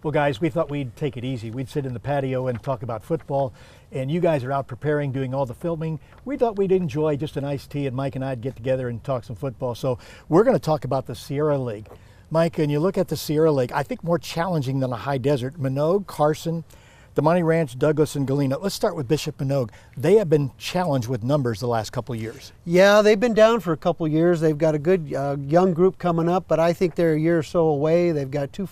Well, guys, we thought we'd take it easy. We'd sit in the patio and talk about football, and you guys are out preparing, doing all the filming. We thought we'd enjoy just an iced tea, and Mike and I'd get together and talk some football. So we're going to talk about the Sierra League. Mike, when you look at the Sierra League, I think more challenging than a high desert. Minogue, Carson, Damonte Ranch, Douglas, and Galena. Let's start with Bishop Minogue. They have been challenged with numbers the last couple of years. Yeah, they've been down for a couple of years. They've got a good young group coming up, but I think they're a year or so away. They've got two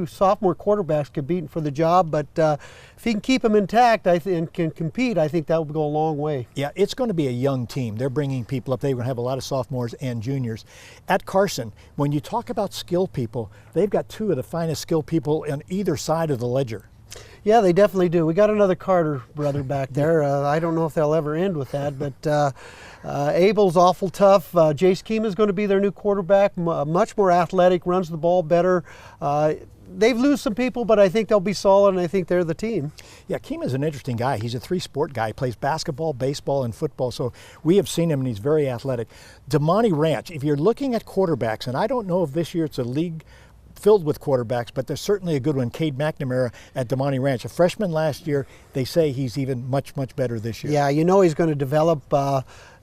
sophomore quarterbacks competing for the job, but if he can keep them intact and can compete, I think that will go a long way. Yeah, it's going to be a young team. They're bringing people up. They're going to have a lot of sophomores and juniors. At Carson, when you talk about skilled people, they've got two of the finest skilled people on either side of the ledger. Yeah, they definitely do. We got another Carter brother back there. I don't know if they'll ever end with that, but Abel's awful tough. Jace Keema's going to be their new quarterback, much more athletic, runs the ball better. They've lost some people, but I think they'll be solid, and I think they're the team. Yeah, Keema's an interesting guy. He's a three-sport guy. He plays basketball, baseball, and football, so we have seen him, and he's very athletic. Damonte Ranch, if you're looking at quarterbacks, and I don't know if this year it's a league filled with quarterbacks, but there's certainly a good one, Cade McNamara at Damonte Ranch. A freshman last year, they say he's even much, much better this year. Yeah, you know he's going to develop.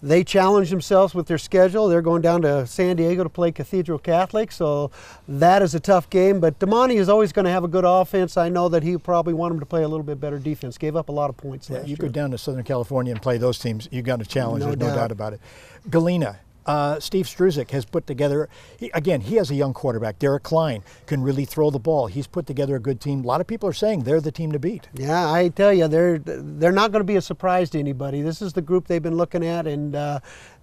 They challenge themselves with their schedule. They're going down to San Diego to play Cathedral Catholic, so that is a tough game. But Damonte is always going to have a good offense. I know that he probably want him to play a little bit better defense. Gave up a lot of points last year. You go down to Southern California and play those teams, you got a challenge, No there's no doubt. doubt about it. Galena. Steve Struzik has put together, he has a young quarterback. Derek Klein can really throw the ball. He's put together a good team. A lot of people are saying they're the team to beat. Yeah, I tell you, they're not going to be a surprise to anybody. This is the group they've been looking at, and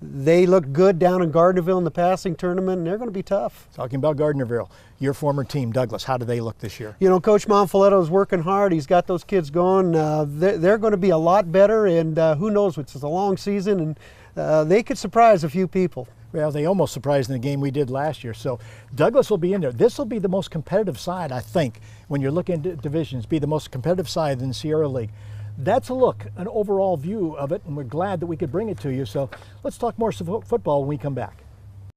they look good down in Gardnerville in the passing tournament, and they're going to be tough. Talking about Gardnerville, your former team, Douglas, how do they look this year? You know, Coach Monfiletto is working hard. He's got those kids going. They're going to be a lot better, and who knows, it's a long season, and they could surprise a few people. Well, they almost surprised in the game we did last year. So Douglas will be in there. This will be the most competitive side, I think, when you're looking at divisions, be the most competitive side in the Sierra League. That's a look, an overall view of it, and we're glad that we could bring it to you. So let's talk more football when we come back.